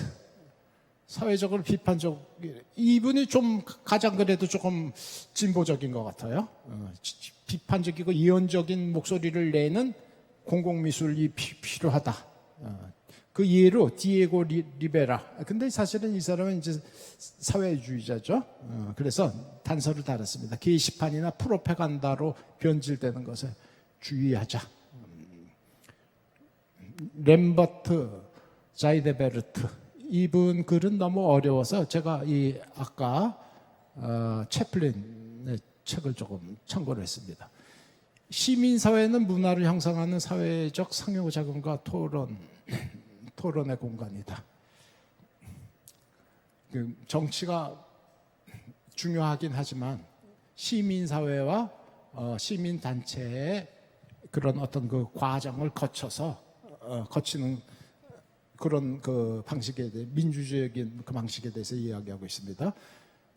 사회적으로 비판적, 이분이 좀 가장 그래도 조금 진보적인 것 같아요. 비판적이고 이언적인 목소리를 내는 공공미술이 필요하다. 그 예로 디에고 리베라. 근데 사실은 이 사람은 이제 사회주의자죠. 그래서 단서를 달았습니다. 게시판이나 프로파간다로 변질되는 것에 주의하자. 렘버트 자이데베르트. 이분 글은 너무 어려워서 제가 이 아까 채플린의 책을 조금 참고를 했습니다. 시민사회는 문화를 형성하는 사회적 상호작용과 토론의 공간이다. 정치가 중요하긴 하지만 시민사회와 시민단체의 그런 어떤 그 과정을 거치는 그런 그 방식에 대해 민주주의적인 그 방식에 대해서 이야기하고 있습니다.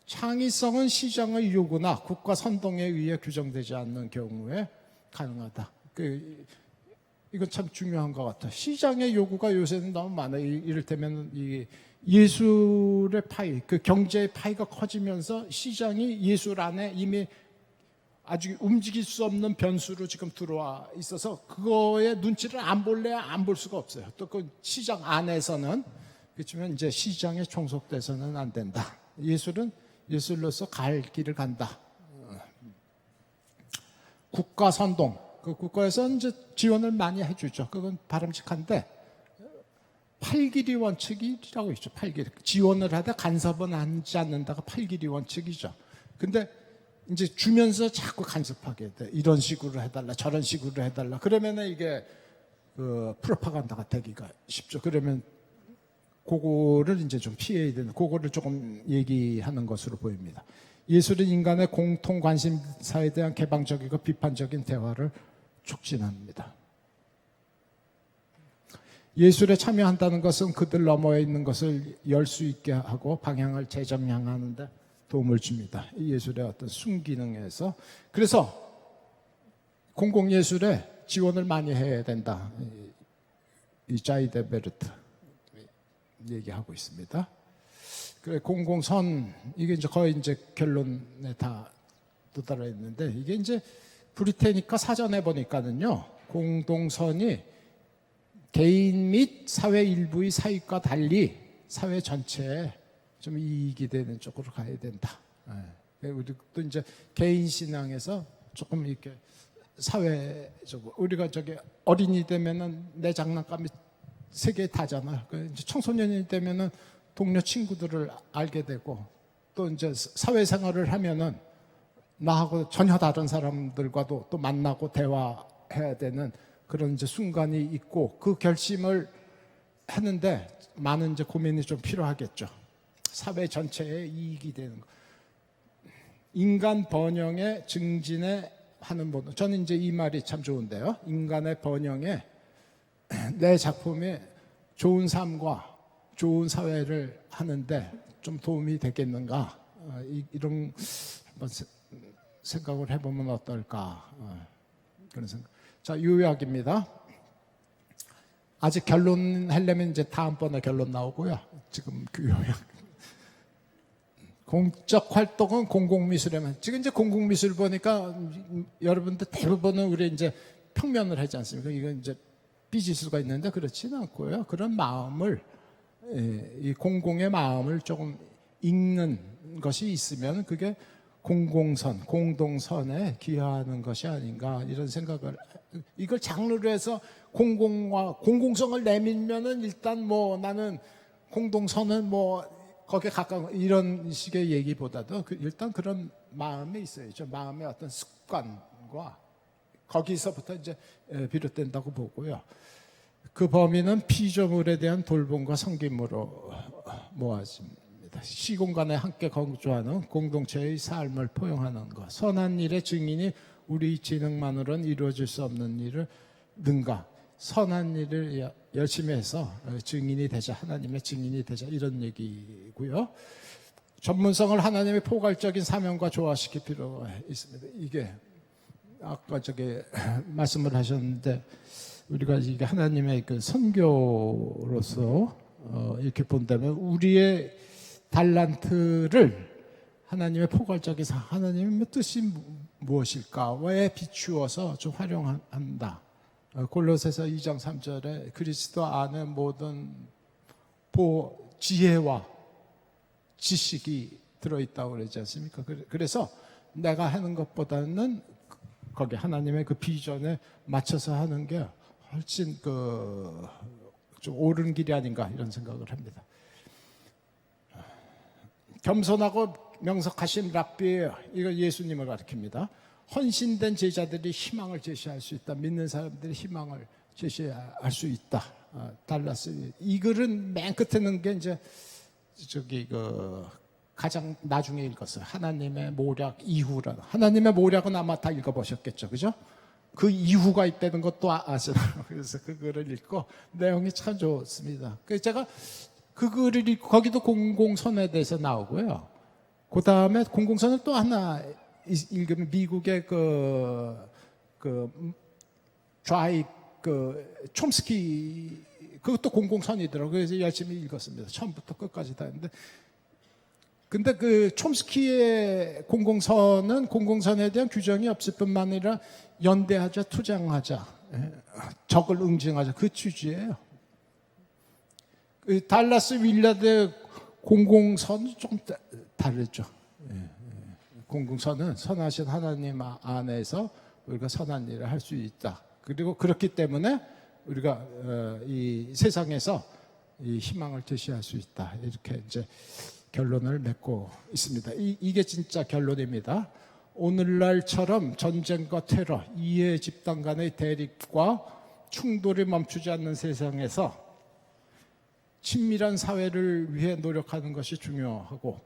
창의성은 시장의 요구나 국가 선동에 의해 규정되지 않는 경우에 가능하다. 이건 참 중요한 것 같아요. 시장의 요구가 요새는 너무 많아요. 이를테면 이 예술의 파이, 그 경제의 파이가 커지면서 시장이 예술 안에 이미 아주 움직일 수 없는 변수로 지금 들어와 있어서 그거의 눈치를 안 볼래야 안 볼 수가 없어요. 또 그 시장 안에서는 그렇지만 이제 시장에 종속돼서는 안 된다. 예술은 예술로서 갈 길을 간다. 국가 선동, 그 국가에서 이제 지원을 많이 해주죠. 그건 바람직한데 팔길이 원칙이라고 있죠. 팔길이 지원을 하다 간섭은 하지 않는다가 팔길이 원칙이죠. 근데 이제 주면서 자꾸 간섭하게 돼. 이런 식으로 해달라, 저런 식으로 해달라. 그러면은 이게 그 프로파간다가 되기가 쉽죠. 그러면 그거를 이제 좀 피해야 되는, 그거를 조금 얘기하는 것으로 보입니다. 예술은 인간의 공통 관심사에 대한 개방적이고 비판적인 대화를 촉진합니다. 예술에 참여한다는 것은 그들 너머에 있는 것을 열 수 있게 하고 방향을 재점향하는 데 도움을 줍니다. 이 예술의 어떤 순기능에서. 그래서 공공예술에 지원을 많이 해야 된다. 이 자이데 베르트 얘기하고 있습니다. 그래, 공공선, 이게 이제 거의 이제 결론에 다 도달해 있는데, 이게 이제 브리테니카 사전에 보니까는요, 공동선이 개인 및 사회 일부의 사익과 달리 사회 전체에 좀 이익이 되는 쪽으로 가야 된다. 우리도 이제 개인 신앙에서 조금 이렇게 사회적으로, 우리가 저기 어린이 되면은 내 장난감이 세계에 다잖아요. 이제 청소년이 되면은 동료 친구들을 알게 되고, 또 이제 사회생활을 하면은 나하고 전혀 다른 사람들과도 또 만나고 대화해야 되는 그런 이제 순간이 있고, 그 결심을 하는데 많은 이제 고민이 좀 필요하겠죠. 사회 전체에 이익이 되는 거. 인간 번영의 증진에 하는 분. 저는 이제 이 말이 참 좋은데요. 인간의 번영에 내 작품이 좋은 삶과 좋은 사회를 하는데 좀 도움이 되겠는가? 이런 한번 생각을 해보면 어떨까? 그런 생각. 자, 요약입니다. 아직 결론 하려면 이제 다음번에 결론 나오고요. 지금 그 요약. 공적 활동은 공공미술에만. 지금 이제 공공미술 보니까 여러분들 대부분은 우리 이제 평면을 하지 않습니까? 이건 이제 삐질 수가 있는데 그렇지는 않고요. 그런 마음을, 이 공공의 마음을 조금 읽는 것이 있으면 그게 공공선, 공동선에 기여하는 것이 아닌가 이런 생각을. 이걸 장르로 해서 공공성을 내밀면은 일단 뭐 나는 공동선은 뭐 거기에 가까운 이런 식의 얘기보다도 일단 그런 마음이 있어야죠. 마음의 어떤 습관과 거기서부터 이제 비롯된다고 보고요. 그 범위는 피조물에 대한 돌봄과 섬김으로 모아집니다. 시공간에 함께 거주하는 공동체의 삶을 포용하는 것. 선한 일의 증인이 우리 지능만으로는 이루어질 수 없는 일을 능가. 선한 일을 열심히 해서 증인이 되자, 하나님의 증인이 되자, 이런 얘기고요. 전문성을 하나님의 포괄적인 사명과 조화시킬 필요가 있습니다. 이게 아까 저기 말씀을 하셨는데, 우리가 이게 하나님의 그 선교로서 이렇게 본다면 우리의 달란트를 하나님의 포괄적인 하나님의 뜻이 무엇일까에 비추어서 좀 활용한다. 골로새서 2장 3절에 그리스도 안에 모든 지혜와 지식이 들어있다고 그러지 않습니까? 그래서 내가 하는 것보다는 거기 하나님의 그 비전에 맞춰서 하는 게 훨씬 좀 옳은 길이 아닌가 이런 생각을 합니다. 겸손하고 명석하신 랍비예요. 이거 예수님을 가리킵니다. 헌신된 제자들이 희망을 제시할 수 있다. 믿는 사람들이 희망을 제시할 수 있다. 달라스. 이 글은 맨 끝에 있는 게 이제 가장 나중에 읽었어요. 하나님의 모략 이후라. 하나님의 모략은 아마 다 읽어보셨겠죠, 그죠? 그 이후가 있다는 것도 아시나요? 그래서 그 글을 읽고 내용이 참 좋습니다. 그래서 제가 그 글을 읽고 거기도 공공선에 대해서 나오고요. 그 다음에 공공선을 또 하나 읽으면 미국의 좌익 촘스키 그것도 공공선이더라고요. 그래서 열심히 읽었습니다. 처음부터 끝까지 다 했는데. 근데 그 촘스키의 공공선은 공공선에 대한 규정이 없을 뿐만 아니라 연대하자, 투쟁하자, 적을 응징하자 그 취지예요. 그 달라스 윌라드의 공공선은 좀 다르죠. 공공선은 선하신 하나님 안에서 우리가 선한 일을 할 수 있다. 그리고 그렇기 때문에 우리가 이 세상에서 이 희망을 제시할 수 있다. 이렇게 이제 결론을 맺고 있습니다. 이게 진짜 결론입니다. 오늘날처럼 전쟁과 테러, 이해 집단 간의 대립과 충돌이 멈추지 않는 세상에서 친밀한 사회를 위해 노력하는 것이 중요하고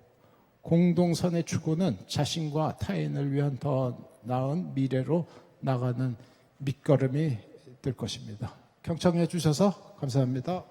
공동선의 추구는 자신과 타인을 위한 더 나은 미래로 나가는 밑거름이 될 것입니다. 경청해 주셔서 감사합니다.